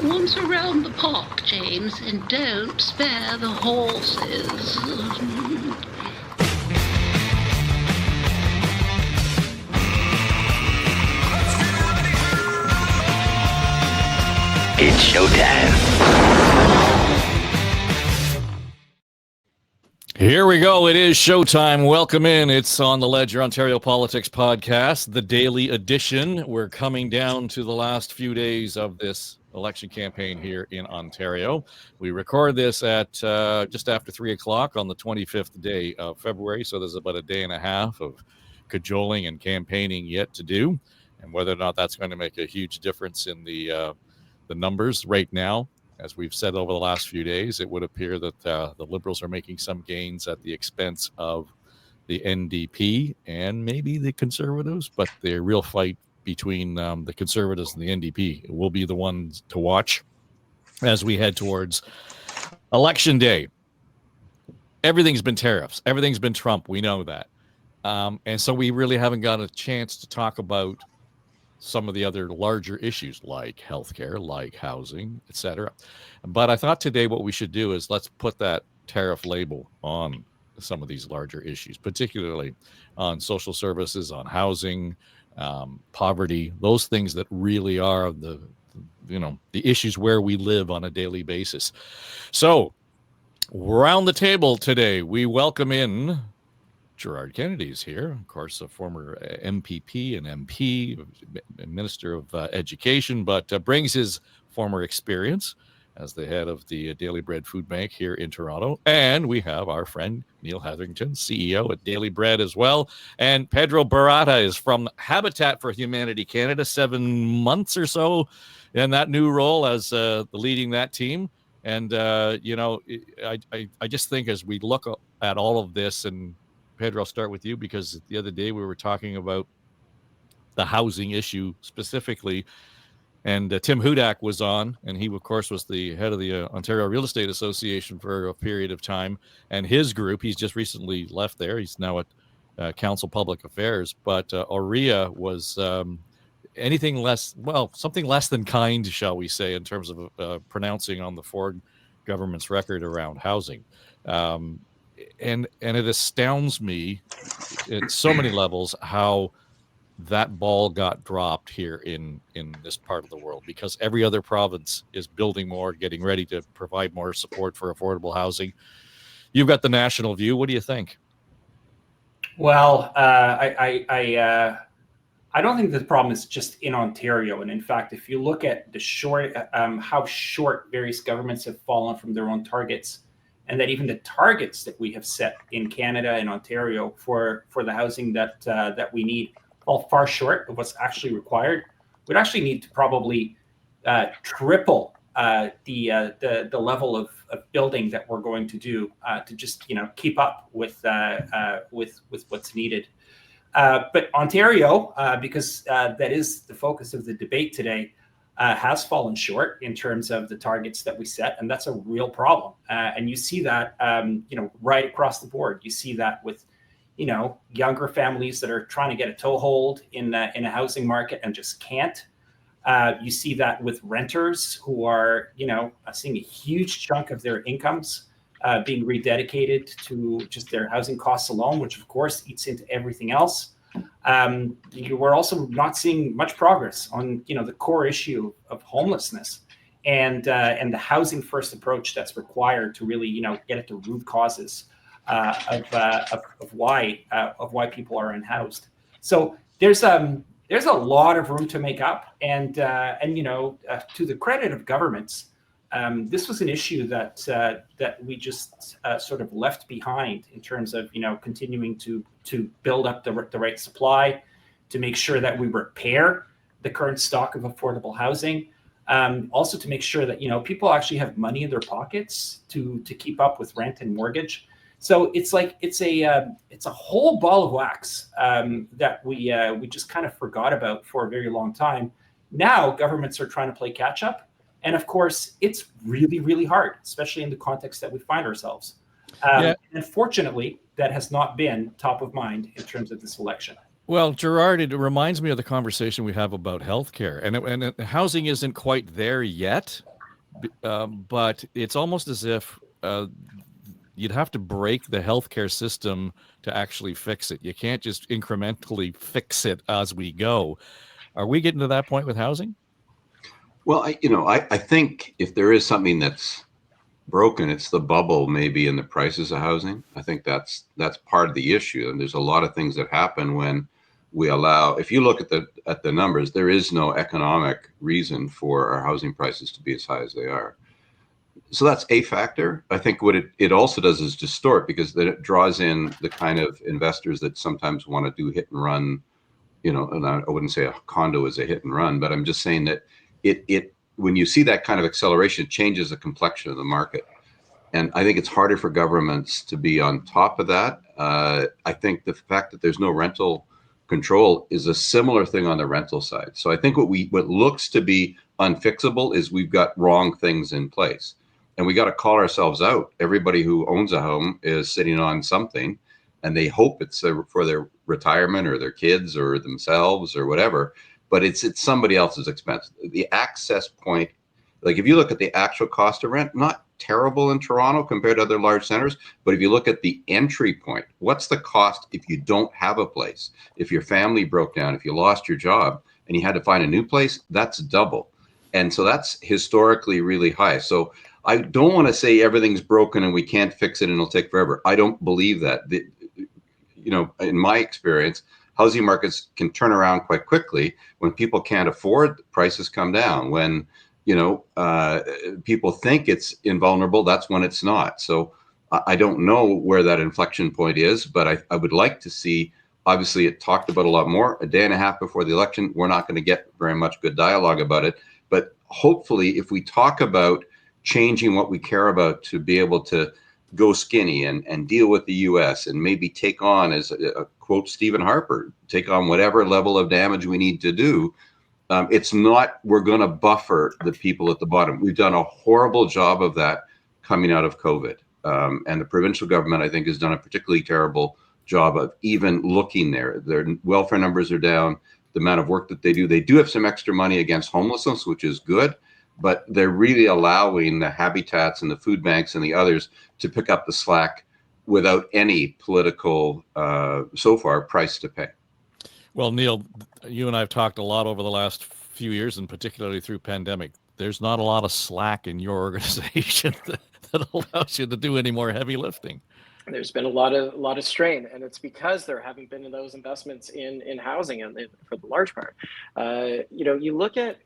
Once around the park, James, and don't spare the horses. It's showtime. Here we go. It is showtime. Welcome in. It's on the Ledger Ontario Politics Podcast, the daily edition. We're coming down to the last few days of this election campaign here in Ontario. We record this at just after 3 o'clock on the 25th day of February. So there's about a day and a half of cajoling and campaigning yet to do. And whether or not that's going to make a huge difference in the numbers right now, as we've said over the last few days, it would appear that the Liberals are making some gains at the expense of the NDP and maybe the Conservatives, but the real fight between the Conservatives and the NDP will be the ones to watch as we head towards Election Day. Everything's been tariffs. Everything's been Trump. We know that. And so we really haven't got a chance to talk about some of the other larger issues like healthcare, like housing, etc. But I thought today what we should do is let's put that tariff label on some of these larger issues, particularly on social services, on housing, poverty, those things that really are the issues where we live on a daily basis. So around the table today, we welcome in Gerard Kennedy's here, of course, a former MPP and MP, Minister of Education, but brings his former experience as the head of the Daily Bread Food Bank here in Toronto. And we have our friend Neil Hetherington, CEO at Daily Bread as well. And Pedro Barata is from Habitat for Humanity Canada, 7 months or so in that new role as leading that team. And, I just think as we look at all of this, and Pedro, I'll start with you because the other day we were talking about the housing issue specifically, and Tim Hudak was on, and he, of course, was the head of the Ontario Real Estate Association for a period of time, and his group, he's just recently left there. He's now at Council Public Affairs, but Aurea was something less than kind, shall we say, in terms of pronouncing on the Ford government's record around housing. And it astounds me at so many levels how that ball got dropped here in this part of the world, because every other province is building more, getting ready to provide more support for affordable housing. You've got the national view. What do you think? Well, I don't think the problem is just in Ontario. And in fact, if you look at the how short various governments have fallen from their own targets, and that even the targets that we have set in Canada and Ontario for the housing that we need fall far short of what's actually required. We'd actually need to probably triple the level of building that we're going to do to just keep up with what's needed. But Ontario, because that is the focus of the debate today, has fallen short in terms of the targets that we set, and that's a real problem. And you see that, right across the board. You see that with, younger families that are trying to get a toehold in a housing market and just can't. You see that with renters who are, seeing a huge chunk of their incomes being rededicated to just their housing costs alone, which of course eats into everything else. We're also not seeing much progress on, the core issue of homelessness and the housing first approach that's required to really, get at the root causes of why people are unhoused. So there's a lot of room to make up, and to the credit of governments, this was an issue that we just sort of left behind in terms of continuing to build up the right supply, to make sure that we repair the current stock of affordable housing, also to make sure that people actually have money in their pockets to keep up with rent and mortgage. So it's a whole ball of wax that we just kind of forgot about for a very long time. Now governments are trying to play catch up. And of course, it's really, really hard, especially in the context that we find ourselves. Unfortunately, that has not been top of mind in terms of this election. Well, Gerard, it reminds me of the conversation we have about healthcare, and housing isn't quite there yet, but it's almost as if you'd have to break the healthcare system to actually fix it. You can't just incrementally fix it as we go. Are we getting to that point with housing? Well, I think if there is something that's broken, it's the bubble maybe in the prices of housing. I think that's part of the issue. And there's a lot of things that happen when we allow, if you look at the numbers, there is no economic reason for our housing prices to be as high as they are. So that's a factor. I think what it also does is distort, because then it draws in the kind of investors that sometimes want to do hit and run, and I wouldn't say a condo is a hit and run, but I'm just saying that it when you see that kind of acceleration, it changes the complexion of the market. And I think it's harder for governments to be on top of that. I think the fact that there's no rental control is a similar thing on the rental side. So I think what looks to be unfixable is we've got wrong things in place. And we got to call ourselves out. Everybody who owns a home is sitting on something, and they hope it's for their retirement or their kids or themselves or whatever, but it's somebody else's expense. The access point, like if you look at the actual cost of rent, not terrible in Toronto compared to other large centers, but if you look at the entry point, what's the cost if you don't have a place? If your family broke down, if you lost your job and you had to find a new place, that's double. And so that's historically really high. So I don't want to say everything's broken and we can't fix it and it'll take forever. I don't believe that. In my experience, housing markets can turn around quite quickly. When people can't afford, prices come down. When people think it's invulnerable, that's when it's not. So I don't know where that inflection point is, but I would like to see, obviously it talked about a lot more. A day and a half before the election, we're not going to get very much good dialogue about it. But hopefully if we talk about changing what we care about to be able to go skinny and deal with the US and maybe take on, as a quote Stephen Harper, take on whatever level of damage we need to do. It's not, we're going to buffer the people at the bottom. We've done a horrible job of that coming out of COVID. And the provincial government, I think, has done a particularly terrible job of even looking there. Their welfare numbers are down. The amount of work that they do have some extra money against homelessness, which is good, but they're really allowing the Habitats and the food banks and the others to pick up the slack without any political, so far, price to pay. Well, Neil, you and I have talked a lot over the last few years, and particularly through pandemic. There's not a lot of slack in your organization that allows you to do any more heavy lifting. There's been a lot of strain, and it's because there haven't been those investments in housing, and for the large part, you look at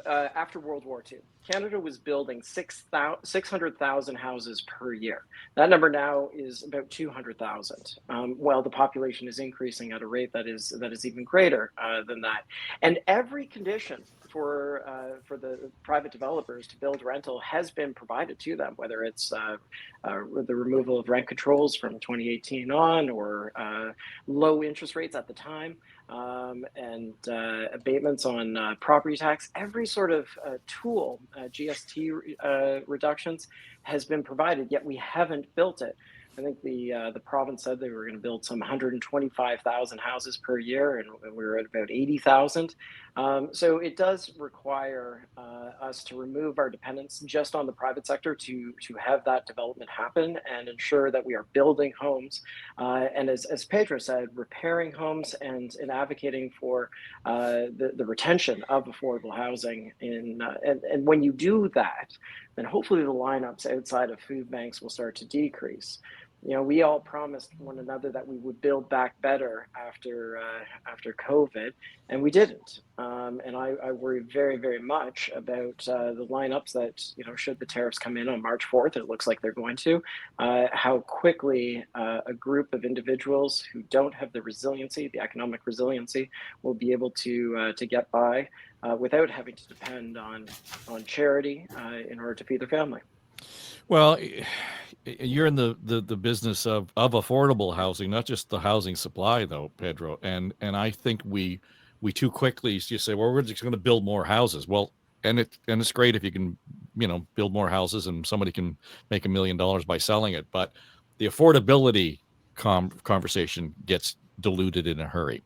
after World War II, Canada was building 600,000 houses per year. That number now is about 200,000. While the population is increasing at a rate that is even greater than that, and every condition for the private developers to build rental has been provided to them, whether it's the removal of rent controls from 2018 on, or low interest rates at the time, and abatements on property tax. Every sort of tool, GST reductions, has been provided, yet we haven't built it. I think the province said they were going to build some 125,000 houses per year, and we were at about 80,000. So it does require us to remove our dependence just on the private sector to have that development happen and ensure that we are building homes. And as Pedro said, repairing homes and advocating for the retention of affordable housing. And when you do that, then hopefully the lineups outside of food banks will start to decrease. We all promised one another that we would build back better after COVID, and we didn't. And I worry very, very much about the lineups that, should the tariffs come in on March 4th, it looks like they're going to, how quickly a group of individuals who don't have the resiliency, the economic resiliency, will be able to get by without having to depend on charity in order to feed their family. Well, you're in the business of affordable housing, not just the housing supply, though, Pedro. And I think we too quickly just say, well, we're just going to build more houses. Well, and it's great if you can, build more houses and somebody can make $1 million by selling it. But the affordability conversation gets diluted in a hurry.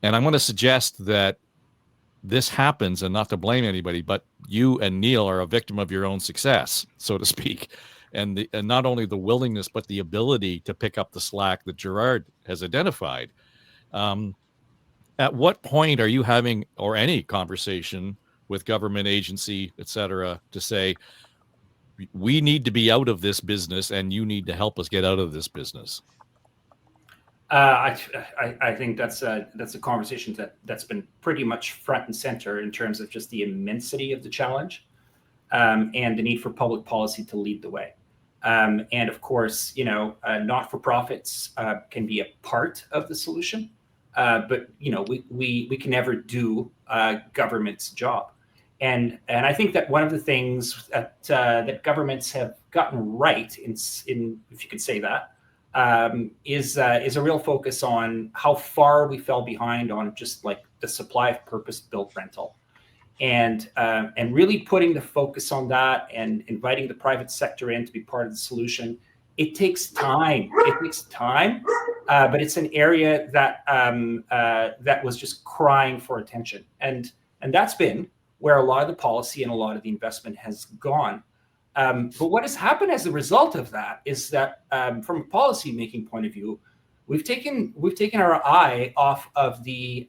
And I'm going to suggest that this happens, and not to blame anybody, but you and Neil are a victim of your own success, so to speak. And not only the willingness, but the ability to pick up the slack that Gerard has identified. At what point are you having, or any conversation with government agency, et cetera, to say, we need to be out of this business and you need to help us get out of this business? I think that's a conversation that's been pretty much front and center in terms of just the immensity of the challenge, and the need for public policy to lead the way. And of course, not-for-profits can be a part of the solution, but we can never do government's job. And I think that one of the things that governments have gotten right in if you could say that, is a real focus on how far we fell behind on just like the supply of purpose-built rental, and really putting the focus on that and inviting the private sector in to be part of the solution. It takes time. But it's an area that was just crying for attention, and that's been where a lot of the policy and a lot of the investment has gone. But what has happened as a result of that is that, from a policy-making point of view, we've taken our eye off of the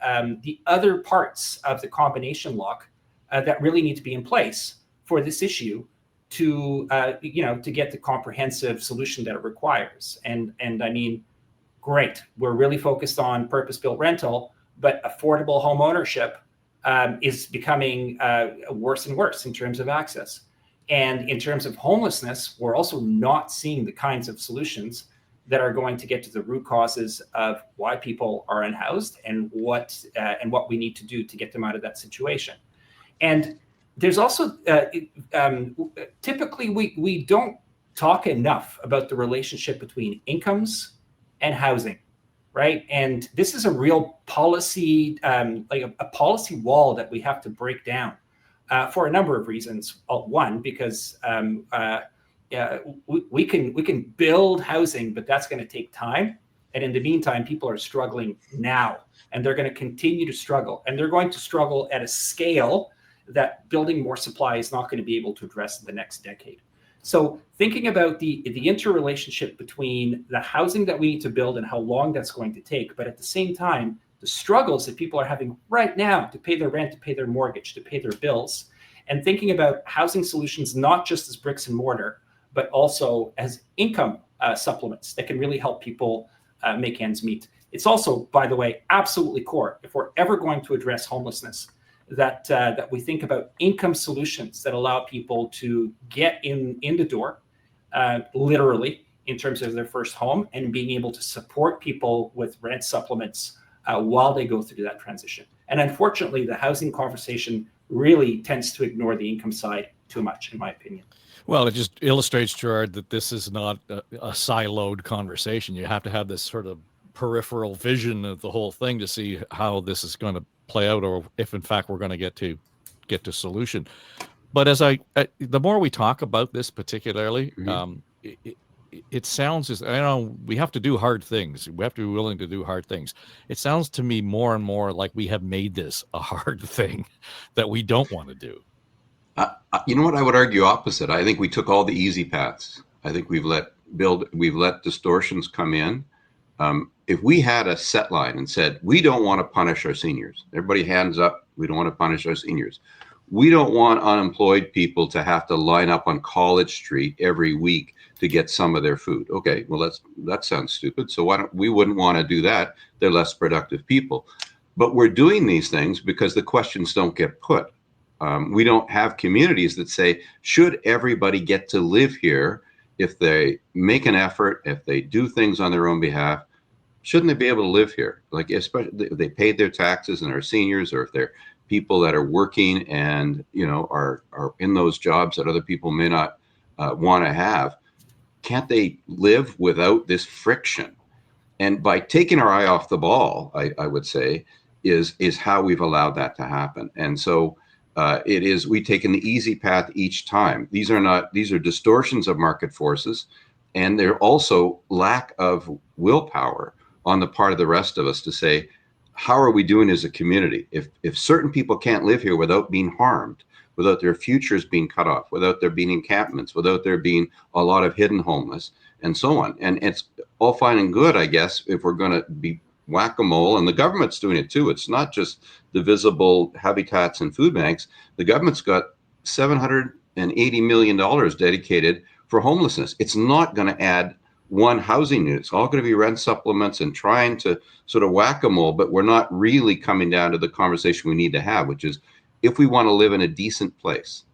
other parts of the combination lock that really need to be in place for this issue to get the comprehensive solution that it requires. And I mean, great, we're really focused on purpose-built rental, but affordable home ownership is becoming worse and worse in terms of access. And in terms of homelessness, we're also not seeing the kinds of solutions that are going to get to the root causes of why people are unhoused and what we need to do to get them out of that situation. And there's also typically we don't talk enough about the relationship between incomes and housing, right? And this is a real policy, like a policy wall that we have to break down. For a number of reasons. One, because we can build housing, but that's going to take time. And in the meantime, people are struggling now, and they're going to continue to struggle. And they're going to struggle at a scale that building more supply is not going to be able to address in the next decade. So thinking about the interrelationship between the housing that we need to build and how long that's going to take, but at the same time, the struggles that people are having right now to pay their rent, to pay their mortgage, to pay their bills, and thinking about housing solutions not just as bricks and mortar, but also as income supplements that can really help people make ends meet. It's also, by the way, absolutely core, if we're ever going to address homelessness, that we think about income solutions that allow people to get in the door, literally, in terms of their first home, and being able to support people with rent supplements while they go through that transition. And unfortunately, the housing conversation really tends to ignore the income side too much, in my opinion. Well, it just illustrates, Gerard, that this is not a siloed conversation. You have to have this sort of peripheral vision of the whole thing to see how this is going to play out, or if in fact we're going to get to solution. But as the more we talk about this particularly, it sounds as, we have to do hard things. We have to be willing to do hard things. It sounds to me more and more like we have made this a hard thing that we don't want to do. You know what? I would argue opposite. I think we took all the easy paths. I think we've let distortions come in. If we had a set line and said, we don't want to punish our seniors, everybody hands up, we don't want to punish our seniors. We don't want unemployed people to have to line up on College Street every week to get some of their food. Okay, well, that sounds stupid. So we wouldn't want to do that. They're less productive people. But we're doing these things because the questions don't get put. We don't have communities that say, should everybody get to live here if they make an effort, if they do things on their own behalf? Shouldn't they be able to live here? Like, especially if they paid their taxes and are seniors, or if they're people that are working and are in those jobs that other people may not want to have. Can't they live without this friction? And by taking our eye off the ball, I would say, is how we've allowed that to happen. And so we've taken the easy path each time. These are distortions of market forces, and they're also lack of willpower on the part of the rest of us to say, how are we doing as a community? If certain people can't live here without being harmed, without their futures being cut off, without there being encampments, without there being a lot of hidden homeless, and so on. And it's all fine and good, I guess, if we're going to be whack-a-mole, and the government's doing it too. It's not just the visible habitats and food banks. The government's got $780 million dedicated for homelessness. It's not going to add one housing unit. It's all going to be rent supplements and trying to sort of whack-a-mole, but we're not really coming down to the conversation we need to have, which is, if we want to live in a decent place,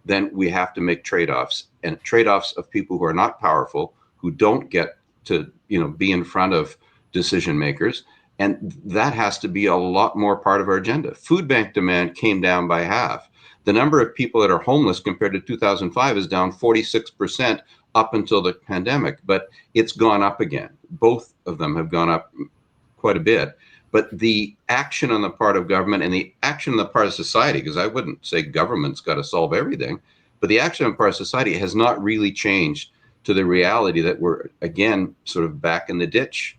then we have to make trade-offs, and trade-offs of people who are not powerful, who don't get to, be in front of decision makers. And that has to be a lot more part of our agenda. Food bank demand came down by half. The number of people that are homeless compared to 2005 is down 46% up until the pandemic, but it's gone up again. Both of them have gone up quite a bit. But the action on the part of government and the action on the part of society, because I wouldn't say government's got to solve everything, but the action on the part of society has not really changed to the reality that we're, again, sort of back in the ditch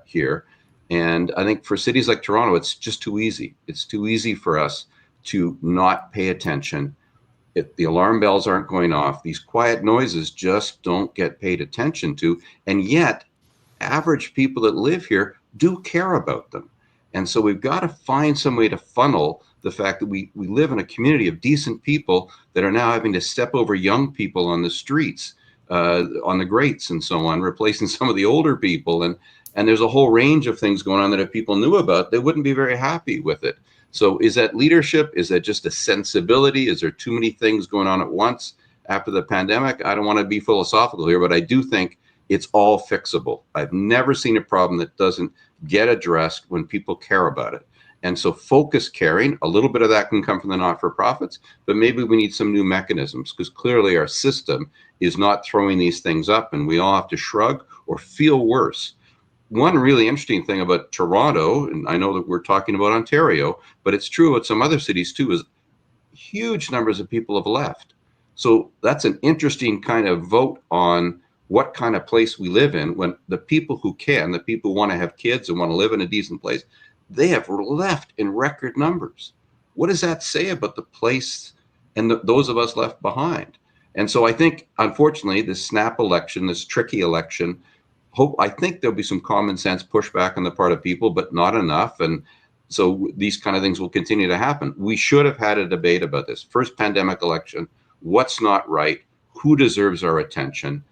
here. And I think for cities like Toronto, it's just too easy. It's too easy for us to not pay attention. If the alarm bells aren't going off, these quiet noises just don't get paid attention to. And yet, average people that live here do care about them. And so we've got to find some way to funnel the fact that we live in a community of decent people that are now having to step over young people on the streets, on the grates and so on, replacing some of the older people. And there's a whole range of things going on that if people knew about, they wouldn't be very happy with it. So is that leadership? Is that just a sensibility? Is there too many things going on at once after the pandemic? I don't want to be philosophical here, but I do think it's all fixable. I've never seen a problem that doesn't get addressed when people care about it. And so focus caring, a little bit of that can come from the not-for-profits, but maybe we need some new mechanisms, because clearly our system is not throwing these things up and we all have to shrug or feel worse. One really interesting thing about Toronto, and I know that we're talking about Ontario, but it's true at some other cities too, is huge numbers of people have left. So that's an interesting kind of vote on what kind of place we live in, when the people who can, the people who want to have kids and want to live in a decent place, they have left in record numbers. What does that say about the place and those of us left behind? And so I think, unfortunately, this snap election, this tricky election, I think there'll be some common sense pushback on the part of people, but not enough. And so these kind of things will continue to happen. We should have had a debate about this. First pandemic election, what's not right? Who deserves our attention?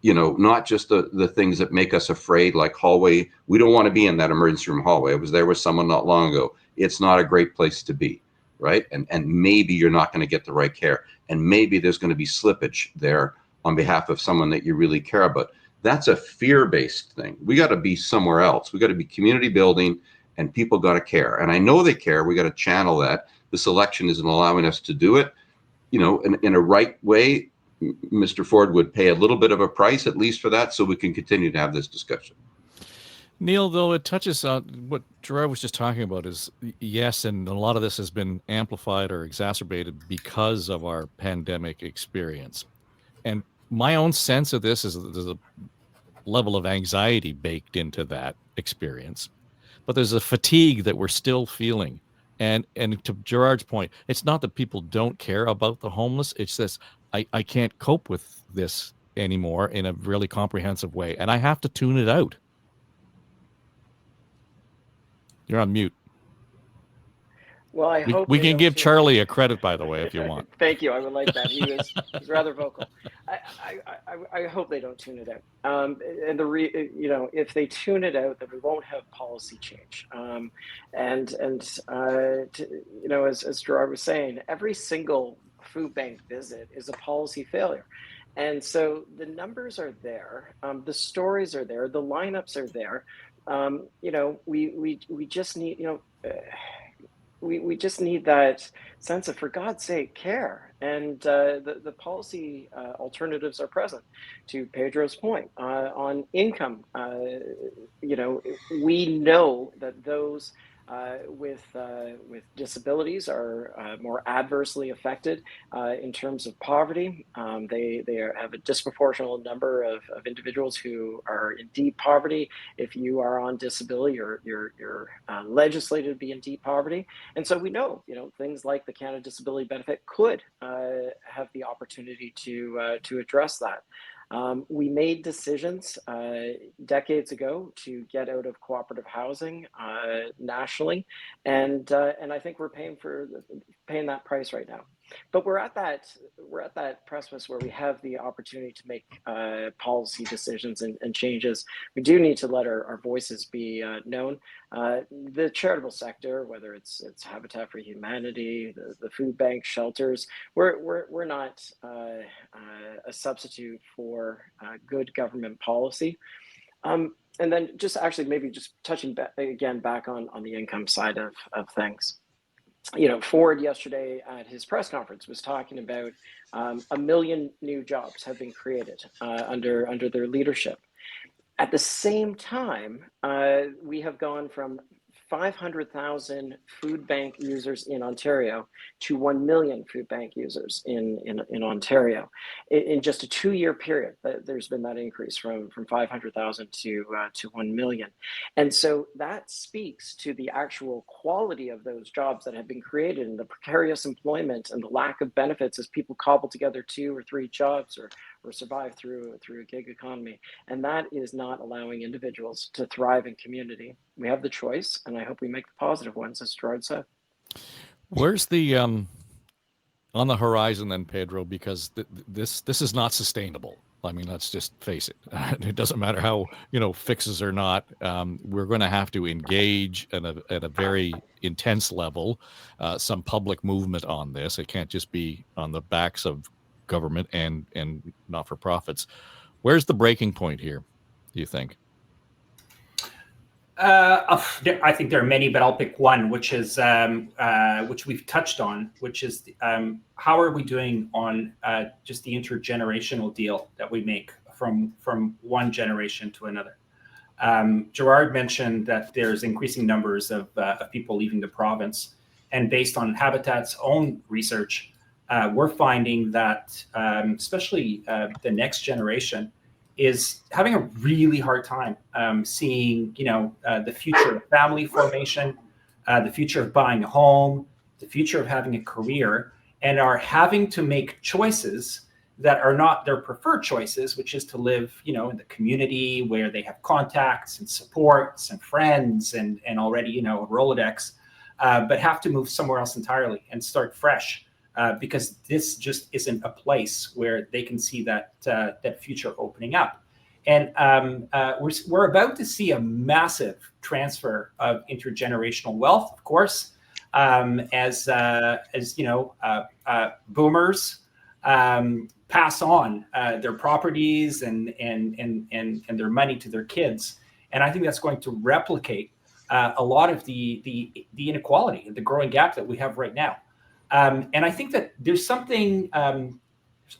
Not just the things that make us afraid, like hallway. We don't want to be in that emergency room hallway. I was there with someone not long ago. It's not a great place to be, right? And maybe you're not going to get the right care. And maybe there's going to be slippage there on behalf of someone that you really care about. That's a fear-based thing. We got to be somewhere else. We got to be community building, and people got to care. And I know they care. We got to channel that. This election isn't allowing us to do it, in a right way. Mr. Ford would pay a little bit of a price, at least for that, so we can continue to have this discussion. Neil, though, it touches on what Gerard was just talking about is, yes, and a lot of this has been amplified or exacerbated because of our pandemic experience. And my own sense of this is that there's a level of anxiety baked into that experience, but there's a fatigue that we're still feeling. And to Gerard's point, it's not that people don't care about the homeless. It's this, I can't cope with this anymore in a really comprehensive way, and I have to tune it out. You're on mute. Well, I hope we can give Charley a credit, by the way, if you want. Thank you. I would like that. He's rather vocal. I hope they don't tune it out. And if they tune it out, then we won't have policy change. As Gerard was saying, every single food bank visit is a policy failure. And so the numbers are there, the stories are there, the lineups are there. We just need, we just need that sense of, for God's sake, care. And the policy alternatives are present. To Pedro's point on income, we know that those with disabilities are more adversely affected in terms of poverty. Have a disproportionate number of individuals who are in deep poverty. If you are on disability, you're legislated to be in deep poverty. And so we know, things like the Canada Disability Benefit could have the opportunity to address that. We made decisions decades ago to get out of cooperative housing nationally, and I think we're paying that price right now. But we're at that precipice where we have the opportunity to make policy decisions and changes. We do need to let our voices be known. The charitable sector, whether it's Habitat for Humanity, the food bank, shelters, we're not a substitute for good government policy. And then just actually maybe just touching back on the income side of things. Ford yesterday at his press conference was talking about 1 million new jobs have been created under their leadership. At the same time, we have gone from 500,000 food bank users in Ontario to 1 million food bank users in Ontario. In just a 2-year period, there's been that increase from 500,000 to 1 million. And so that speaks to the actual quality of those jobs that have been created, and the precarious employment and the lack of benefits as people cobble together 2 or 3 jobs or survive through a gig economy. And that is not allowing individuals to thrive in community. We have the choice, and I hope we make the positive ones, as Gerard said. Where's the on the horizon then, Pedro? Because this is not sustainable. I mean, let's just face it. It doesn't matter how fixes or not. We're going to have to engage at a very intense level, some public movement on this. It can't just be on the backs of government and not-for-profits. Where's the breaking point here, do you think? I think there are many, but I'll pick one, which is which we've touched on, which is how are we doing on just the intergenerational deal that we make from one generation to another. Gerard mentioned that there's increasing numbers of people leaving the province, and based on Habitat's own research, we're finding that especially the next generation is having a really hard time seeing, the future of family formation, the future of buying a home, the future of having a career, and are having to make choices that are not their preferred choices, which is to live, in the community where they have contacts and supports and friends and already, a Rolodex, but have to move somewhere else entirely and start fresh. Because this just isn't a place where they can see that future opening up. And we're about to see a massive transfer of intergenerational wealth, of course, as boomers pass on their properties and their money to their kids. And I think that's going to replicate a lot of the inequality, the growing gap that we have right now. And I think that there's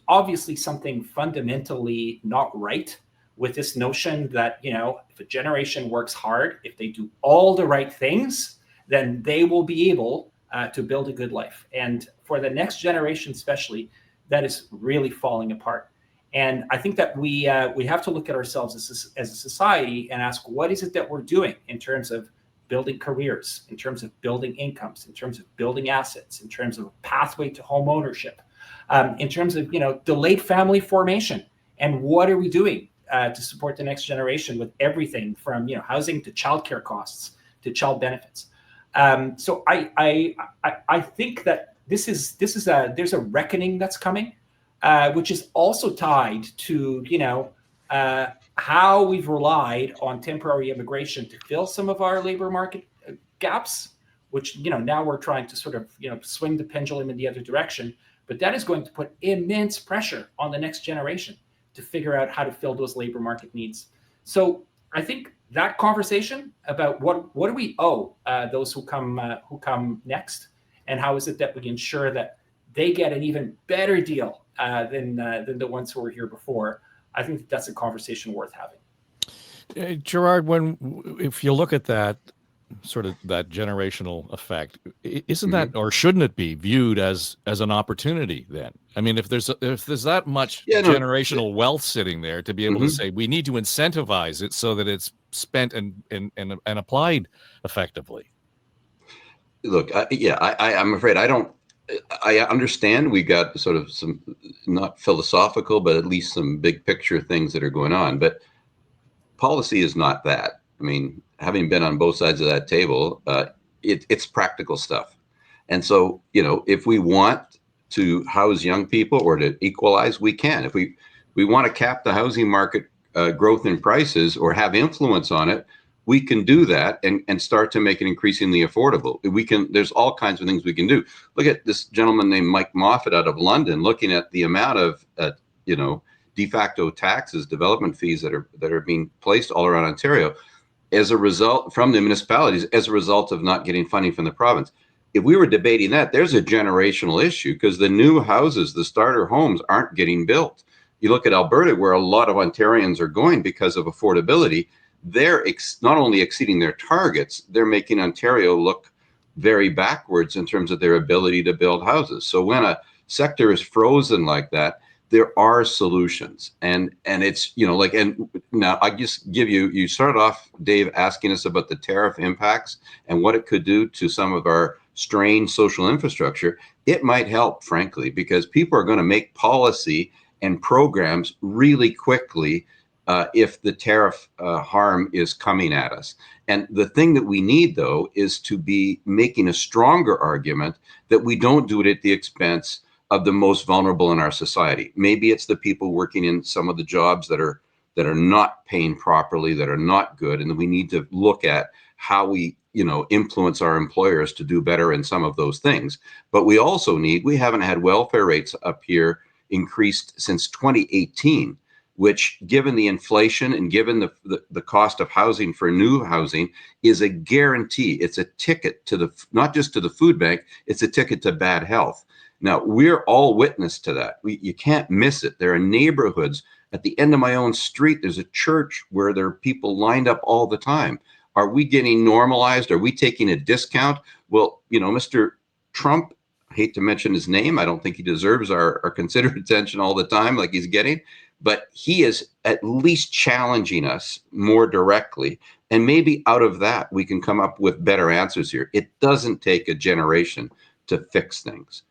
obviously something fundamentally not right with this notion that, if a generation works hard, if they do all the right things, then they will be able to build a good life. And for the next generation, especially, that is really falling apart. And I think that we have to look at ourselves as a society and ask, what is it that we're doing in terms of building careers, in terms of building incomes, in terms of building assets, in terms of a pathway to home ownership, in terms of delayed family formation, and what are we doing to support the next generation with everything from housing to childcare costs to child benefits. So I think that there's a reckoning that's coming, which is also tied to how we've relied on temporary immigration to fill some of our labor market gaps, which now we're trying to sort of swing the pendulum in the other direction. But that is going to put immense pressure on the next generation to figure out how to fill those labor market needs. So I think that conversation about what do we owe those who come next, and how is it that we ensure that they get an even better deal than the ones who were here before. I think that's a conversation worth having. Gerard, if you look at that, sort of that generational effect, isn't that, or shouldn't it be viewed as an opportunity then? I mean, if there's that much generational wealth sitting there, to be able to say we need to incentivize it so that it's spent and applied effectively. Look, I'm afraid I understand we got sort of some not philosophical, but at least some big picture things that are going on. But policy is not that. I mean, having been on both sides of that table, it's practical stuff. And so, if we want to house young people or to equalize, we can. If we want to cap the housing market growth in prices or have influence on it, we can do that and start to make it increasingly affordable. There's all kinds of things we can do. Look at this gentleman named Mike Moffat out of London, looking at the amount of, de facto taxes, development fees that are being placed all around Ontario as a result from the municipalities as a result of not getting funding from the province. If we were debating that, there's a generational issue because the new houses, the starter homes, aren't getting built. You look at Alberta, where a lot of Ontarians are going because of affordability. They're not only exceeding their targets, they're making Ontario look very backwards in terms of their ability to build houses. So when a sector is frozen like that, there are solutions. And it's, and now I just give you started off, Dave, asking us about the tariff impacts and what it could do to some of our strained social infrastructure. It might help, frankly, because people are going to make policy and programs really quickly if the tariff harm is coming at us. And the thing that we need, though, is to be making a stronger argument that we don't do it at the expense of the most vulnerable in our society. Maybe it's the people working in some of the jobs that are not paying properly, that are not good, and we need to look at how we influence our employers to do better in some of those things. But we also we haven't had welfare rates up here increased since 2018. Which, given the inflation and given the cost of housing for new housing, is a guarantee. It's a ticket to not just to the food bank, it's a ticket to bad health. Now, we're all witness to that. You can't miss it. There are neighborhoods. At the end of my own street, there's a church where there are people lined up all the time. Are we getting normalized? Are we taking a discount? Well, Mr. Trump, I hate to mention his name. I don't think he deserves our considered attention all the time like he's getting. But he is at least challenging us more directly. And maybe out of that, we can come up with better answers here. It doesn't take a generation to fix things.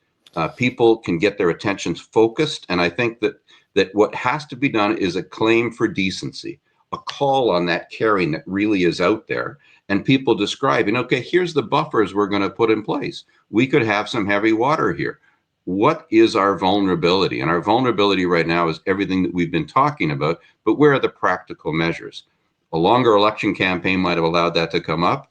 People can get their attentions focused. And I think that what has to be done is a claim for decency, a call on that caring that really is out there. And people describing, okay, here's the buffers we're going to put in place. We could have some heavy water here. What is our vulnerability? And our vulnerability right now is everything that we've been talking about, but where are the practical measures? A longer election campaign might have allowed that to come up.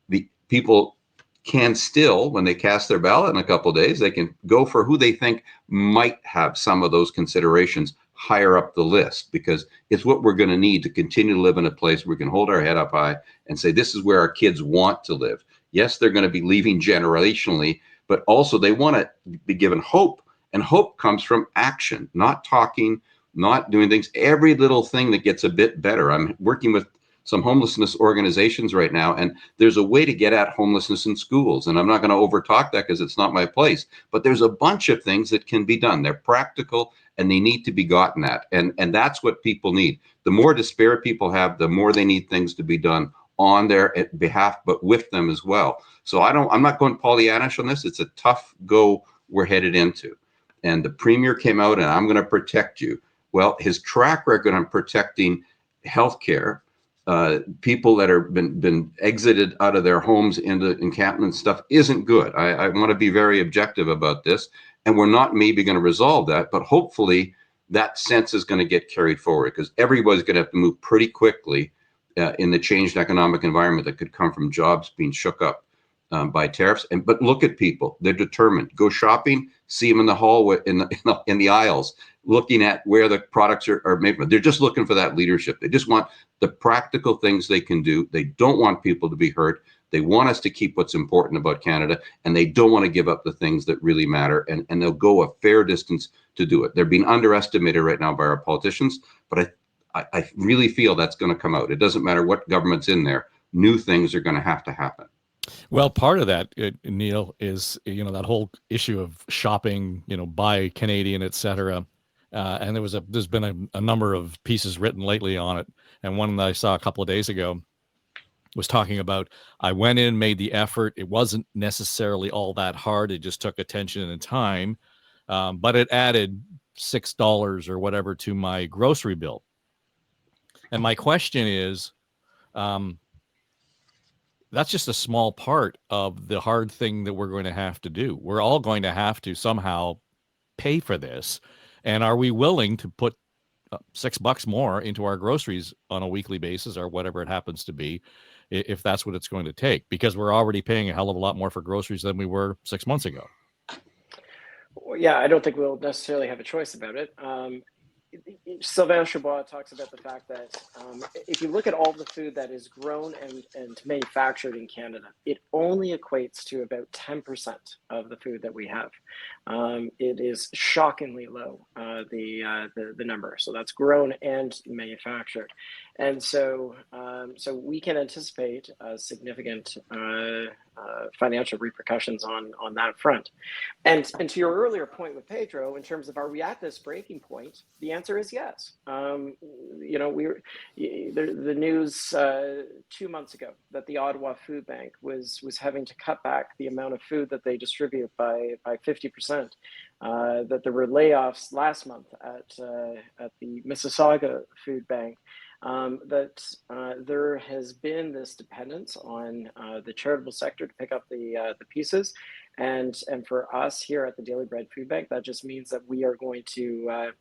The people can still, when they cast their ballot in a couple of days, they can go for who they think might have some of those considerations higher up the list, because it's what we're going to need to continue to live in a place where we can hold our head up high and say, this is where our kids want to live. Yes, they're going to be leaving generationally, but also they want to be given hope. And hope comes from action, not talking, not doing things. Every little thing that gets a bit better. I'm working with some homelessness organizations right now, and there's a way to get at homelessness in schools. And I'm not going to overtalk that because it's not my place. But there's a bunch of things that can be done. They're practical and they need to be gotten at. And that's what people need. The more despair people have, the more they need things to be done on their behalf, but with them as well. So I'm not going Pollyannish on this. It's a tough go we're headed into. And the premier came out and I'm going to protect you. Well, his track record on protecting healthcare, people that are been exited out of their homes into encampment stuff isn't good. I want to be very objective about this. And we're not maybe going to resolve that, but hopefully that sense is going to get carried forward, because everybody's going to have to move pretty quickly in the changed economic environment that could come from jobs being shook up by tariffs. But look at people; they're determined. Go shopping, see them in the hallway, in the aisles, looking at where the products are made from. They're just looking for that leadership. They just want the practical things they can do. They don't want people to be hurt. They want us to keep what's important about Canada, and they don't want to give up the things that really matter. And they'll go a fair distance to do it. They're being underestimated right now by our politicians, but I really feel that's going to come out. It doesn't matter what government's in there. new things are going to happen. Well, part of that, Neil, is that whole issue of shopping, buy Canadian, etc. And there's been a number of pieces written lately on it, and one that I saw a couple of days ago was talking about, I went in, made the effort. It wasn't necessarily all that hard. It just took attention and time, but it added $6 or whatever to my grocery bill. And my question is, that's just a small part of the hard thing that we're going to have to do. We're all going to have to somehow pay for this. And are we willing to put $6 more into our groceries on a weekly basis, or whatever it happens to be, if that's what it's going to take? Because we're already paying a hell of a lot more for groceries than we were 6 months ago. Well, yeah, I don't think we'll necessarily have a choice about it. Sylvain Chabois talks about the fact that if you look at all the food that is grown and manufactured in Canada, it only equates to about 10% of the food that we have. It is shockingly low, the number. So that's grown and manufactured. And so we can anticipate significant financial repercussions on that front. And to your earlier point with Pedro, in terms of, are we at this breaking point? The answer is yes. The news 2 months ago that the Ottawa Food Bank was having to cut back the amount of food that they distribute by 50%. That there were layoffs last month at the Mississauga Food Bank. That there has been this dependence on the charitable sector to pick up the pieces, and for us here at the Daily Bread Food Bank, that just means that we are going to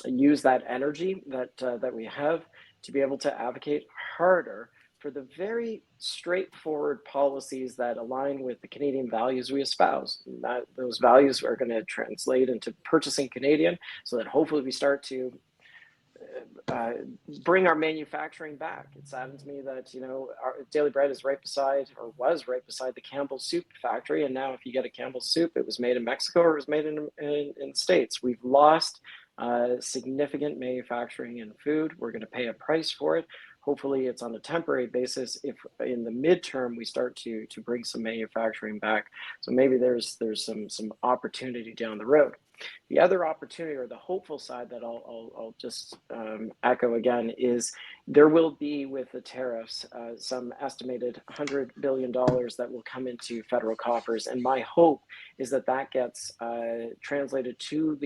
use that energy that we have to be able to advocate harder for the very straightforward policies that align with the Canadian values we espouse. That those values are going to translate into purchasing Canadian, so that hopefully we start to bring our manufacturing back. It saddens me that our Daily Bread is right beside, or was right beside, the Campbell's Soup factory, and now if you get a Campbell's Soup, it was made in Mexico or it was made in the States. We've lost significant manufacturing in food. We're going to pay a price for it. Hopefully it's on a temporary basis if in the midterm we start to bring some manufacturing back. So maybe there's some opportunity down the road. The other opportunity, or the hopeful side, that I'll just echo again, is there will be, with the tariffs, some estimated $100 billion that will come into federal coffers, and my hope is that gets translated to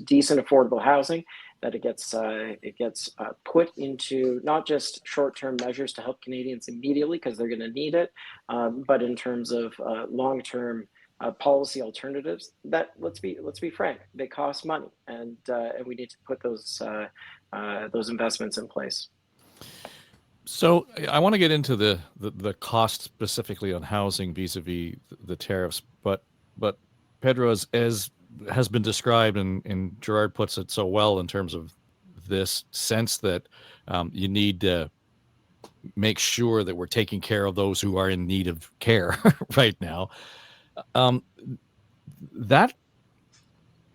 decent, affordable housing. That it gets put into not just short-term measures to help Canadians immediately because they're going to need it, but in terms of long-term policy alternatives that, let's be frank, they cost money, and we need to put those investments in place. So I want to get into the cost specifically on housing vis-a-vis the tariffs, but Pedro, as has been described, and Gerard puts it so well in terms of this sense that you need to make sure that we're taking care of those who are in need of care right now. That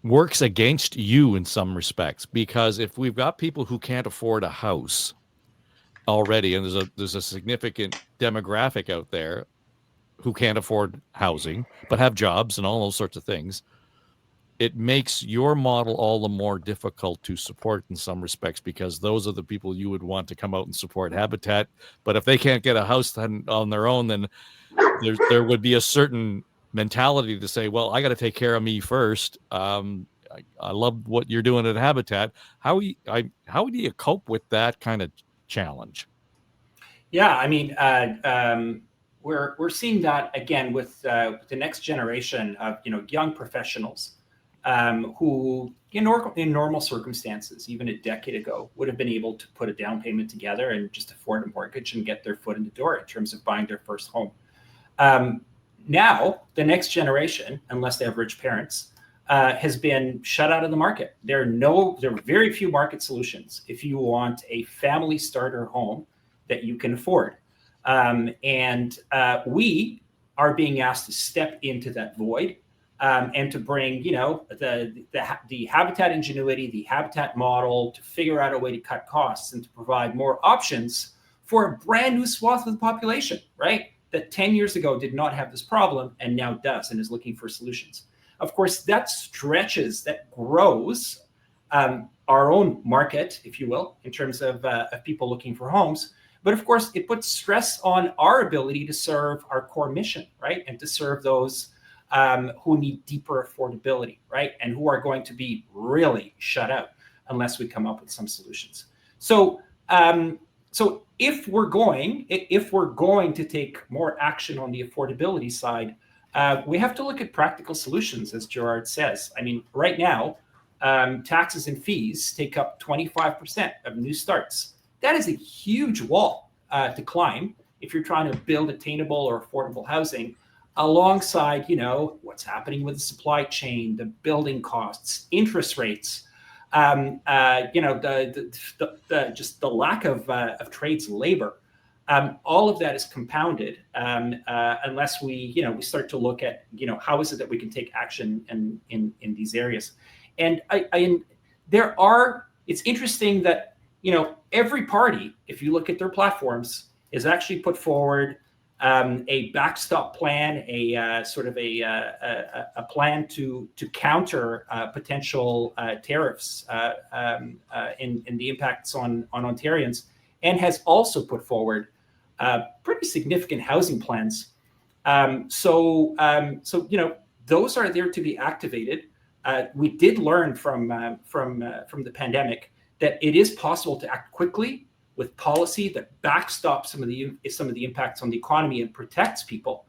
works against you in some respects, because if we've got people who can't afford a house already, and there's a significant demographic out there who can't afford housing but have jobs and all those sorts of things, it makes your model all the more difficult to support in some respects, because those are the people you would want to come out and support Habitat. But if they can't get a house then on their own, then there would be a certain mentality to say, well, I got to take care of me first. I love what you're doing at Habitat. How do you cope with that kind of challenge? Yeah, I mean, we're seeing that again with the next generation of young professionals who in normal circumstances, even a decade ago, would have been able to put a down payment together and just afford a mortgage and get their foot in the door in terms of buying their first home. Now, the next generation, unless they have rich parents, has been shut out of the market. There are very few market solutions if you want a family starter home that you can afford. And we are being asked to step into that void and to bring, the Habitat ingenuity, the Habitat model, to figure out a way to cut costs and to provide more options for a brand new swath of the population, right? That 10 years ago did not have this problem and now does and is looking for solutions. Of course, that stretches, that grows our own market, if you will, in terms of people looking for homes. But of course, it puts stress on our ability to serve our core mission, right? And to serve those who need deeper affordability, right? And who are going to be really shut out unless we come up with some solutions. So if we're going to take more action on the affordability side, we have to look at practical solutions, as Gerard says. I mean, right now, taxes and fees take up 25% of new starts. That is a huge wall to climb if you're trying to build attainable or affordable housing, alongside, what's happening with the supply chain, the building costs, interest rates, just the lack of trades labor. All of that is compounded unless we start to look at, how is it that we can take action in these areas. And it's interesting that, every party, if you look at their platforms, is actually put forward a backstop plan, a plan to counter potential tariffs in the impacts on Ontarians, and has also put forward pretty significant housing plans. So those are there to be activated. We did learn from the pandemic that it is possible to act quickly with policy that backstops some of the impacts on the economy and protects people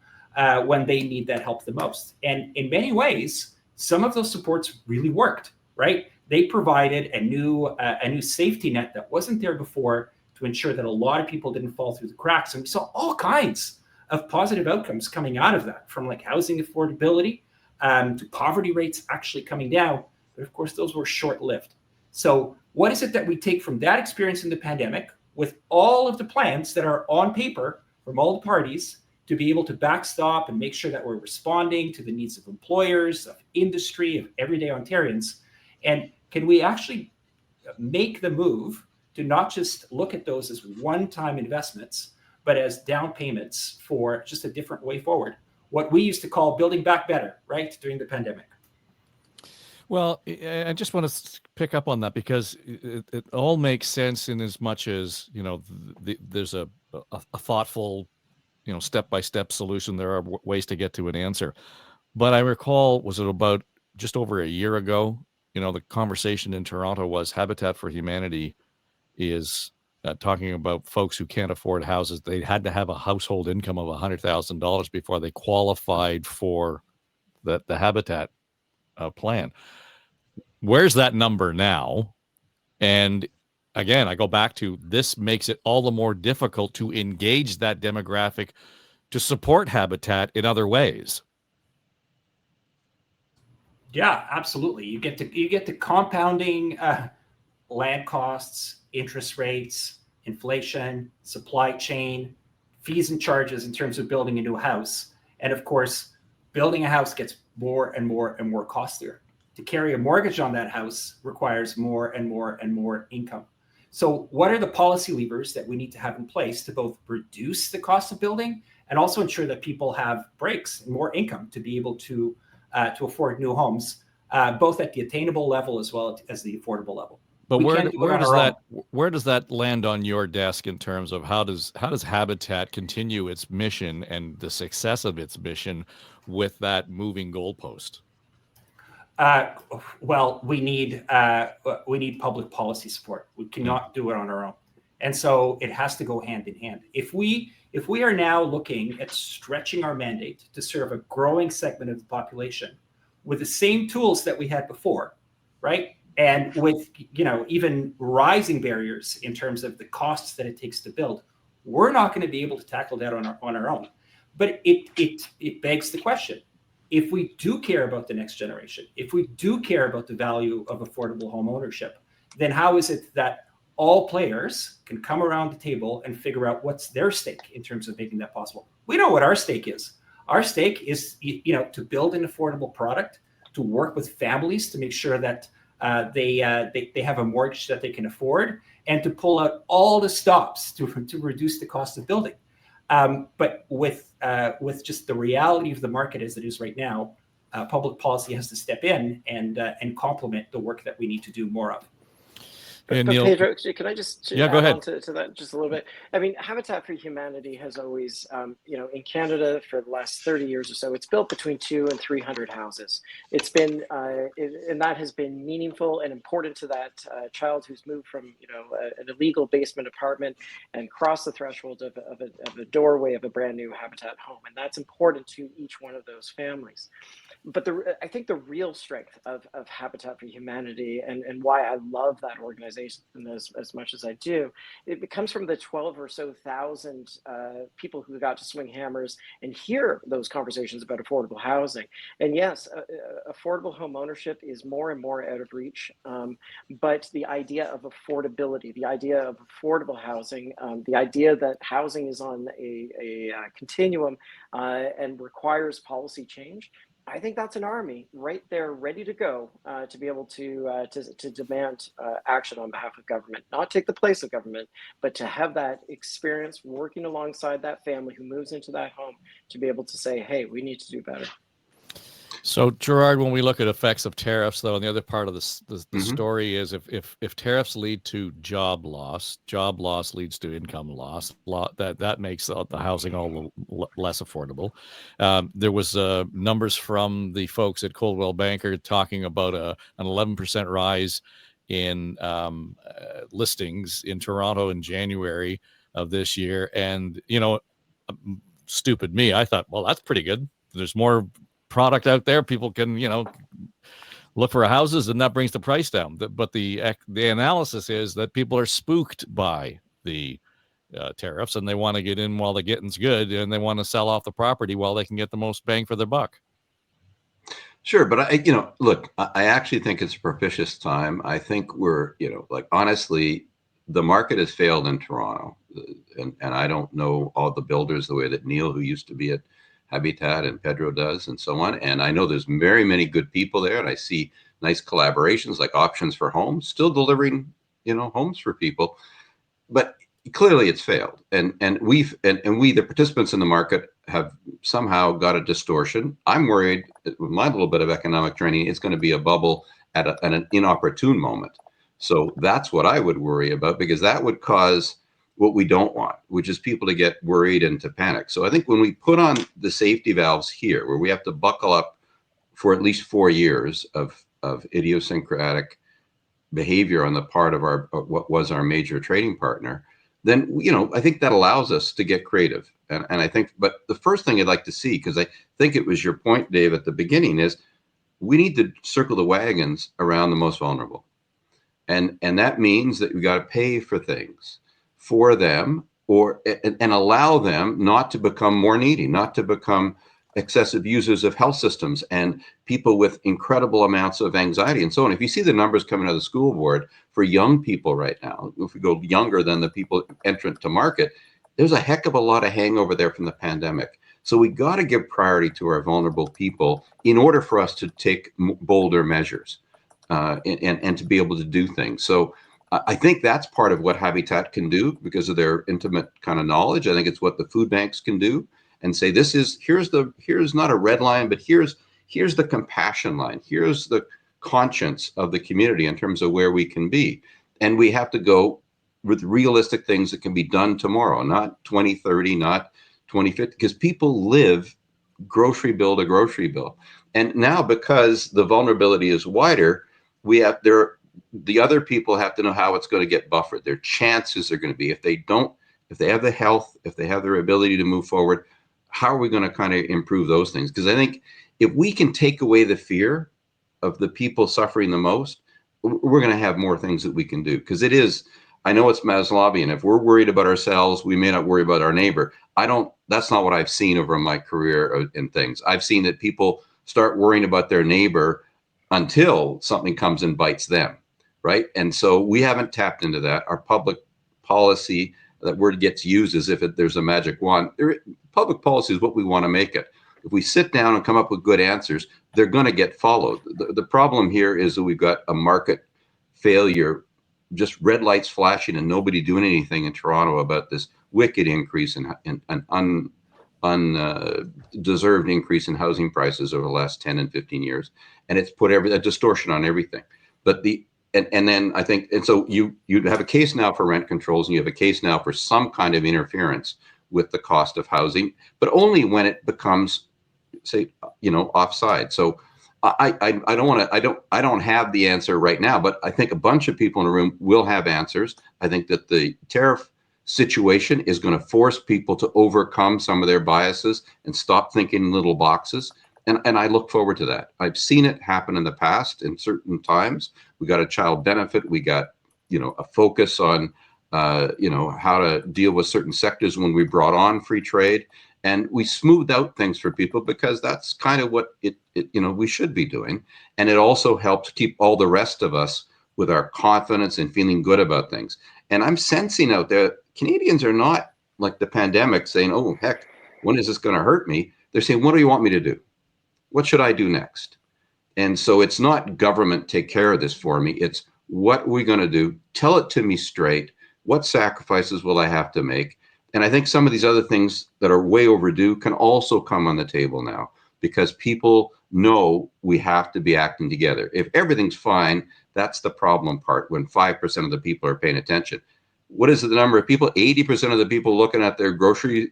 when they need that help the most. And in many ways, some of those supports really worked, right? They provided a new safety net that wasn't there before to ensure that a lot of people didn't fall through the cracks. And we saw all kinds of positive outcomes coming out of that, from like housing affordability to poverty rates actually coming down. But of course, those were short-lived. So what is it that we take from that experience in the pandemic, with all of the plans that are on paper from all the parties, to be able to backstop and make sure that we're responding to the needs of employers, of industry, of everyday Ontarians? And can we actually make the move to not just look at those as one-time investments, but as down payments for just a different way forward? What we used to call building back better, right, during the pandemic. Well, I just want to pick up on that, because it all makes sense in as much as, there's a thoughtful, step-by-step solution. There are ways to get to an answer. But I recall, was it about just over a year ago, the conversation in Toronto was Habitat for Humanity is talking about folks who can't afford houses. They had to have a household income of $100,000 before they qualified for the Habitat plan. Where's that number now? And again, I go back to, this makes it all the more difficult to engage that demographic to support Habitat in other ways. Yeah, absolutely. You get to compounding land costs, interest rates, inflation, supply chain, fees and charges in terms of building a new house. And of course, building a house gets more and more and more costlier. To carry a mortgage on that house requires more and more and more income. So what are the policy levers that we need to have in place to both reduce the cost of building and also ensure that people have breaks and more income to be able to afford new homes, both at the attainable level as well as the affordable level? But where does that land on your desk in terms of how does Habitat continue its mission and the success of its mission with that moving goalpost? Well, we need public policy support. We cannot do it on our own, and so it has to go hand in hand. If we are now looking at stretching our mandate to serve a growing segment of the population with the same tools that we had before, right, and with even rising barriers in terms of the costs that it takes to build, we're not going to be able to tackle that on our own. But it begs the question: if we do care about the next generation, if we do care about the value of affordable home ownership, then how is it that all players can come around the table and figure out what's their stake in terms of making that possible? We know what our stake is. Our stake is, to build an affordable product, to work with families to make sure that they have a mortgage that they can afford, and to pull out all the stops to reduce the cost of building. But with just the reality of the market as it is right now, public policy has to step in and complement the work that we need to do more of. But Neil, Pedro, can I just go add ahead. on to that just a little bit? I mean, Habitat for Humanity has always, in Canada for the last 30 years or so, it's built between 200 and 300 houses. It's been, and that has been meaningful and important to that child who's moved from, an illegal basement apartment and crossed the threshold of a doorway of a brand new Habitat home. And that's important to each one of those families. But I think the real strength of Habitat for Humanity and why I love that organization as much as I do, it comes from the 12 or so thousand people who got to swing hammers and hear those conversations about affordable housing. And yes, affordable home ownership is more and more out of reach. But the idea of affordability, the idea of affordable housing, the idea that housing is on a continuum and requires policy change, I think that's an army right there ready to go to be able to demand action on behalf of government, not take the place of government, but to have that experience working alongside that family who moves into that home to be able to say, hey, we need to do better. So, Gerard, when we look at effects of tariffs, though, and the other part of the story is if tariffs lead to job loss leads to income loss. That makes the housing all less affordable. There was numbers from the folks at Coldwell Banker talking about an 11% rise in listings in Toronto in January of this year. And, stupid me, I thought, well, that's pretty good. There's more product out there, people can look for houses, and that brings the price down. But the analysis is that people are spooked by the tariffs, and they want to get in while the getting's good, and they want to sell off the property while they can get the most bang for their buck. Sure, but I actually think it's a propitious time. I think we're, honestly, the market has failed in Toronto, and I don't know all the builders the way that Neil, who used to be at Habitat, and Pedro does, and so on. And I know there's very many good people there, and I see nice collaborations like Options for Homes, still delivering, homes for people. But clearly, it's failed, and we, the participants in the market, have somehow got a distortion. I'm worried that with my little bit of economic training, it's going to be a bubble at an inopportune moment. So that's what I would worry about, because that would cause what we don't want, which is people to get worried and to panic. So I think when we put on the safety valves here, where we have to buckle up for at least 4 years of idiosyncratic behavior on the part of what was our major trading partner, then I think that allows us to get creative. And I think, but the first thing I'd like to see, because I think it was your point, Dave, at the beginning, is we need to circle the wagons around the most vulnerable, and that means that we got to pay for things for them, and allow them not to become more needy, not to become excessive users of health systems and people with incredible amounts of anxiety and so on. If you see the numbers coming out of the school board for young people right now, if we go younger than the people entrant to market, there's a heck of a lot of hangover there from the pandemic. So we got to give priority to our vulnerable people in order for us to take bolder measures and to be able to do things. So I think that's part of what Habitat can do because of their intimate kind of knowledge. I think it's what the food banks can do and say, here's not a red line, but here's the compassion line. Here's the conscience of the community in terms of where we can be. And we have to go with realistic things that can be done tomorrow, not 2030, not 2050, because people live grocery bill to grocery bill. And now, because the vulnerability is wider, the other people have to know how it's going to get buffered. Their chances are going to be, if they have the health, if they have their ability to move forward, how are we going to kind of improve those things? Because I think if we can take away the fear of the people suffering the most, we're going to have more things that we can do. Because I know it's Maslowian. If we're worried about ourselves, we may not worry about our neighbor. That's not what I've seen over my career in things. I've seen that people start worrying about their neighbor until something comes and bites them. Right. And so we haven't tapped into that. Our public policy, that word gets used as if there's a magic wand. Public policy is what we want to make it. If we sit down and come up with good answers, they're going to get followed. The problem here is that we've got a market failure just red lights flashing and nobody doing anything in Toronto about this wicked increase in an undeserved increase in housing prices over the last 10 and 15 years. And it's put a distortion on everything. But and then I think, and so you have a case now for rent controls, and you have a case now for some kind of interference with the cost of housing, but only when it becomes, say, offside. So I don't have the answer right now, but I think a bunch of people in the room will have answers. I think that the tariff situation is going to force people to overcome some of their biases and stop thinking in little boxes. And I look forward to that. I've seen it happen in the past in certain times. We got a child benefit. We got, a focus on, how to deal with certain sectors when we brought on free trade. And we smoothed out things for people because that's kind of what we should be doing. And it also helps keep all the rest of us with our confidence and feeling good about things. And I'm sensing out there, Canadians are not like the pandemic saying, oh, heck, when is this going to hurt me? They're saying, what do you want me to do? What should I do next? And so it's not government take care of this for me. It's what are we going to do? Tell it to me straight. What sacrifices will I have to make? And I think some of these other things that are way overdue can also come on the table now because people know we have to be acting together. If everything's fine, that's the problem part when 5% of the people are paying attention. What is the number of people? 80% of the people looking at their grocery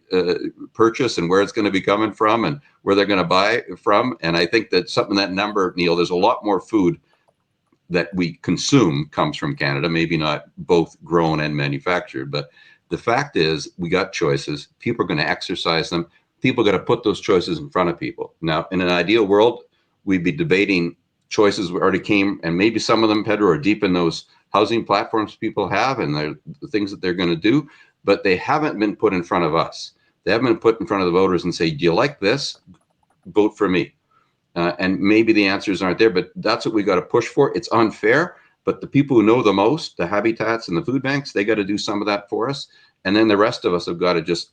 purchase and where it's going to be coming from and where they're going to buy from. And I think that that number, Neil, there's a lot more food that we consume comes from Canada, maybe not both grown and manufactured. But the fact is we got choices. People are going to exercise them. People got to put those choices in front of people. Now, in an ideal world, we'd be debating choices we already came, and maybe some of them, Pedro, are deep in those housing platforms people have and the things that they're going to do, but they haven't been put in front of us. They haven't been put in front of the voters and say, do you like this? Vote for me. And maybe the answers aren't there, but that's what we got to push for. It's unfair, but the people who know the most, the habitats and the food banks, they got to do some of that for us. And then the rest of us have got to just,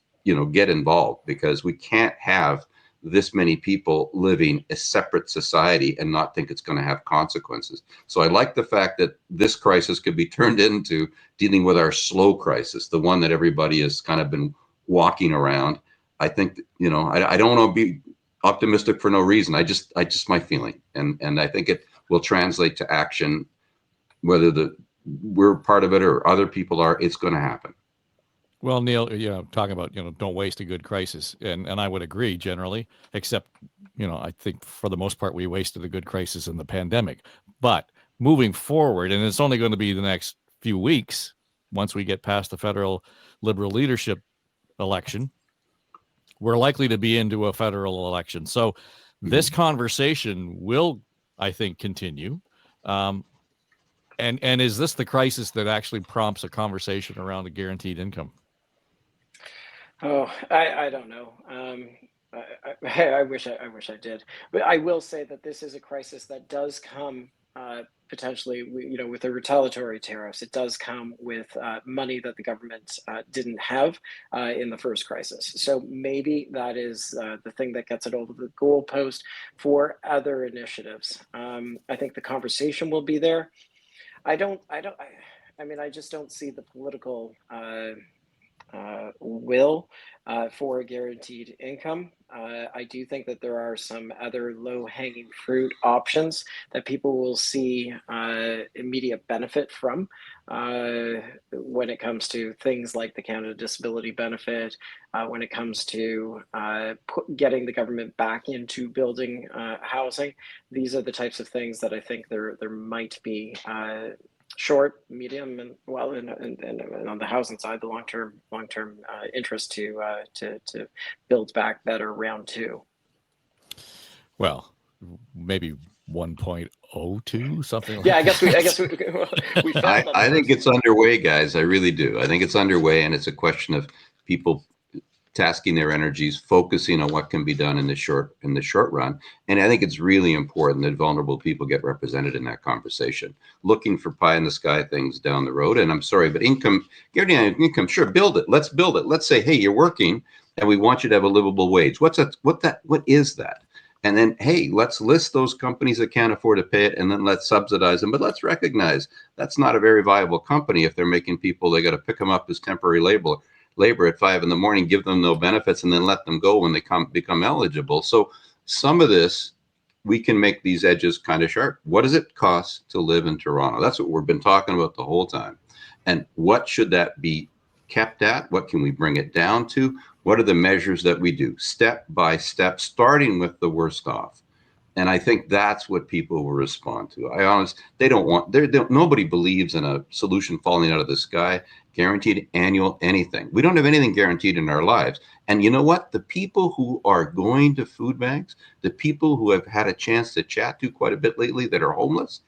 get involved because we can't have this many people living a separate society and not think it's going to have consequences. So I like the fact that this crisis could be turned into dealing with our slow crisis, the one that everybody has kind of been walking around. I think, I don't want to be optimistic for no reason. I just my feeling. And I think it will translate to action, whether we're part of it or other people are, it's going to happen. Well, Neil, talking about, don't waste a good crisis. And I would agree generally, except, I think for the most part, we wasted a good crisis in the pandemic. But moving forward, and it's only going to be the next few weeks, once we get past the federal Liberal leadership election, we're likely to be into a federal election. So this conversation will, I think, continue. And is this the crisis that actually prompts a conversation around a guaranteed income? Oh, I don't know. I wish I did, but I will say that this is a crisis that does come potentially, with the retaliatory tariffs. It does come with money that the government didn't have in the first crisis. So maybe that is the thing that gets it over the goalpost for other initiatives. I think the conversation will be there. I just don't see the political will for a guaranteed income. I do think that there are some other low-hanging fruit options that people will see immediate benefit from when it comes to things like the Canada Disability Benefit, when it comes to getting the government back into building housing. These are the types of things that I think there might be short, medium, and on the housing side, the long-term interest to build back better round two. Well, maybe 1.02, something like that. I guess we found I think it's underway, guys. I really do. I think it's underway, and it's a question of people tasking their energies, focusing on what can be done in the short run. And I think it's really important that vulnerable people get represented in that conversation, looking for pie in the sky things down the road. And I'm sorry, but guaranteed income, sure, build it. Let's build it. Let's say, hey, you're working and we want you to have a livable wage. What is that? And then, hey, let's list those companies that can't afford to pay it, and then let's subsidize them. But let's recognize that's not a very viable company if they're making people, they got to pick them up as temporary labor at 5 a.m, give them no benefits, and then let them go when they become eligible. So some of this, we can make these edges kind of sharp. What does it cost to live in Toronto? That's what we've been talking about the whole time. And what should that be kept at? What can we bring it down to? What are the measures that we do step by step, starting with the worst off? And I think that's what people will respond to. They don't want, nobody believes in a solution falling out of the sky, guaranteed annual anything. We don't have anything guaranteed in our lives. And you know what? The people who are going to food banks, the people who have had a chance to chat to quite a bit lately that are homeless,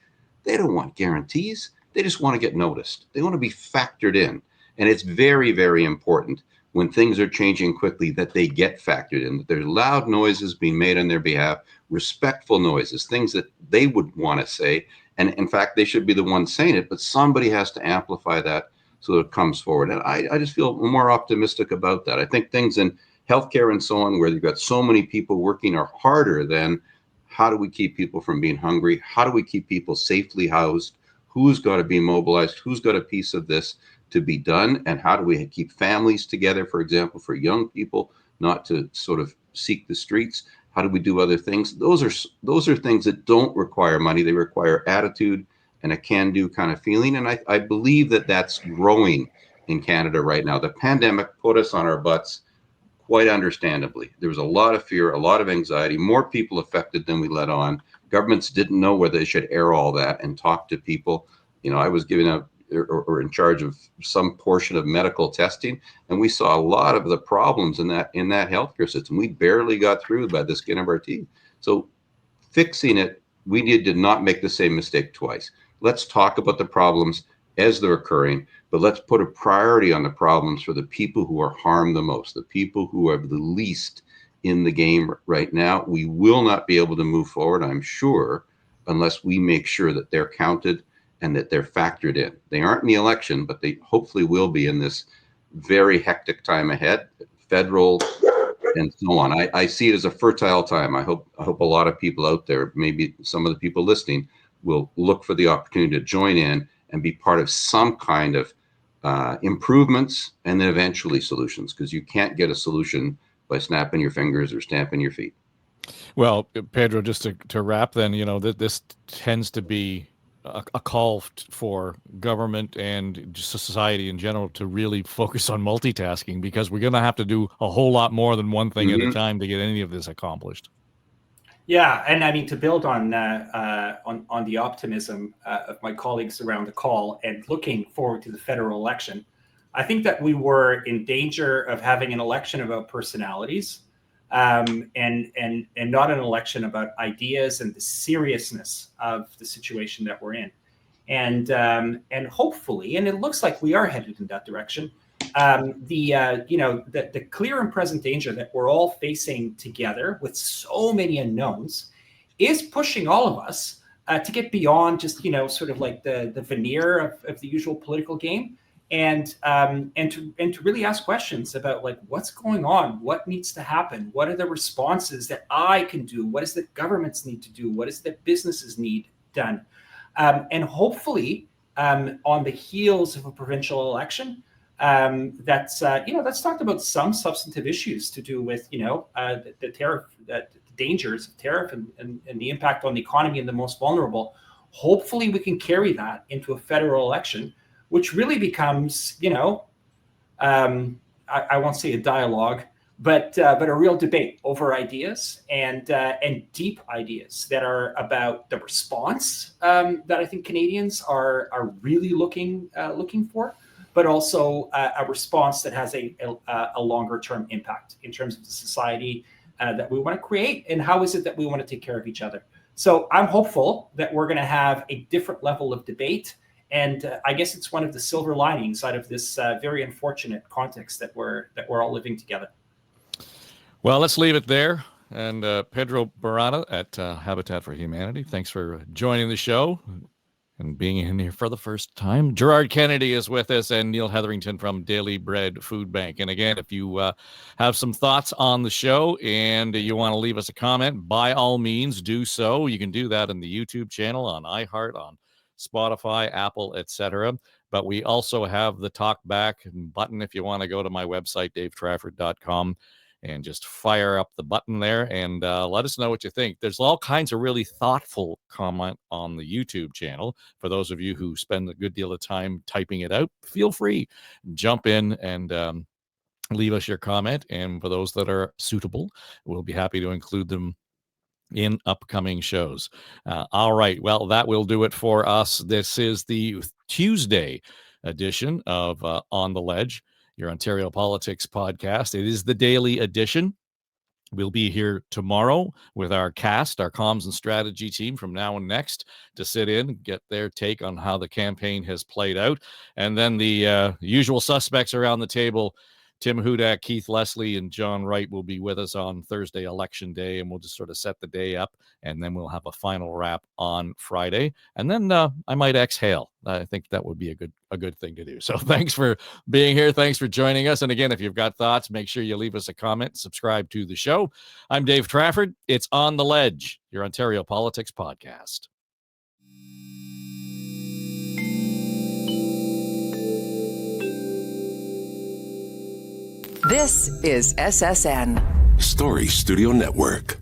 they don't want guarantees. They just want to get noticed. They want to be factored in. And it's very, very important when things are changing quickly that they get factored in, that there's loud noises being made on their behalf, respectful noises, things that they would want to say. And in fact, they should be the ones saying it, but somebody has to amplify that so that it comes forward. And I just feel more optimistic about that. I think things in healthcare and so on, where you've got so many people working, are harder than how do we keep people from being hungry? How do we keep people safely housed? Who's got to be mobilized? Who's got a piece of this to be done? And how do we keep families together, for example, for young people not to sort of seek the streets? How do we do other things? Those are things that don't require money. They require attitude and a can-do kind of feeling. And I believe that that's growing in Canada right now. The pandemic put us on our butts, quite understandably. There was a lot of fear, a lot of anxiety, more people affected than we let on. Governments didn't know whether they should air all that and talk to people. You know, I was giving out or in charge of some portion of medical testing, and we saw a lot of the problems in that healthcare system. We barely got through by the skin of our teeth. So fixing it, we need to not make the same mistake twice. Let's talk about the problems as they're occurring, but let's put a priority on the problems for the people who are harmed the most, the people who are the least in the game right now. We will not be able to move forward, I'm sure, unless we make sure that they're counted and that they're factored in. They aren't in the election, but they hopefully will be in this very hectic time ahead, federal and so on. I see it as a fertile time. I hope a lot of people out there, maybe some of the people listening, will look for the opportunity to join in and be part of some kind of improvements and then eventually solutions, because you can't get a solution by snapping your fingers or stamping your feet. Well, Pedro, just to wrap then, you know, this tends to be a call for government and just society in general to really focus on multitasking, because we're going to have to do a whole lot more than one thing at a time to get any of this accomplished. Yeah, and I mean, to build on the optimism of my colleagues around the call and looking forward to the federal election, I think that we were in danger of having an election about personalities, and not an election about ideas and the seriousness of the situation that we're in. And hopefully, and it looks like we are headed in that direction, the clear and present danger that we're all facing together with so many unknowns is pushing all of us to get beyond just, sort of like the veneer of the usual political game, and to really ask questions about, like, what's going on, what needs to happen, what are the responses that I can do, what is the governments need to do, what is the businesses need done, and hopefully on the heels of a provincial election, that's talked about some substantive issues to do with the tariff, the dangers of tariff and the impact on the economy and the most vulnerable. Hopefully we can carry that into a federal election, which really becomes, I won't say a dialogue, but a real debate over ideas and deep ideas that are about the response that I think Canadians are really looking for, but also a response that has a longer term impact in terms of the society that we want to create, and how is it that we want to take care of each other. So I'm hopeful that we're going to have a different level of debate. And I guess it's one of the silver linings out of this very unfortunate context that we're all living together. Well, let's leave it there. And Pedro Barata at Habitat for Humanity, thanks for joining the show. and being in here for the first time. Gerard Kennedy is with us, and Neil Hetherington from Daily Bread Food Bank. And again, if you have some thoughts on the show and you want to leave us a comment, by all means do so. You can do that in the YouTube channel, on iHeart, on Spotify, Apple, etc. But we also have the talk back button if you want to go to my website, davetrafford.com, and just fire up the button there and let us know what you think. There's all kinds of really thoughtful comment on the YouTube channel. For those of you who spend a good deal of time typing it out, feel free, jump in and leave us your comment. And for those that are suitable, we'll be happy to include them in upcoming shows. All right. Well, that will do it for us. This is the Tuesday edition of On the Ledge, your Ontario Politics podcast. It is the daily edition. We'll be here tomorrow with our cast, our comms and strategy team from Now and Next, to sit in, get their take on how the campaign has played out. And then the usual suspects around the table, Tim Hudak, Keith Leslie, and John Wright, will be with us on Thursday, Election Day, and we'll just sort of set the day up, and then we'll have a final wrap on Friday. And then I might exhale. I think that would be a good thing to do. So thanks for being here. Thanks for joining us. And again, if you've got thoughts, make sure you leave us a comment, subscribe to the show. I'm Dave Trafford. It's On the Ledge, your Ontario Politics podcast. This is SSN. Story Studio Network.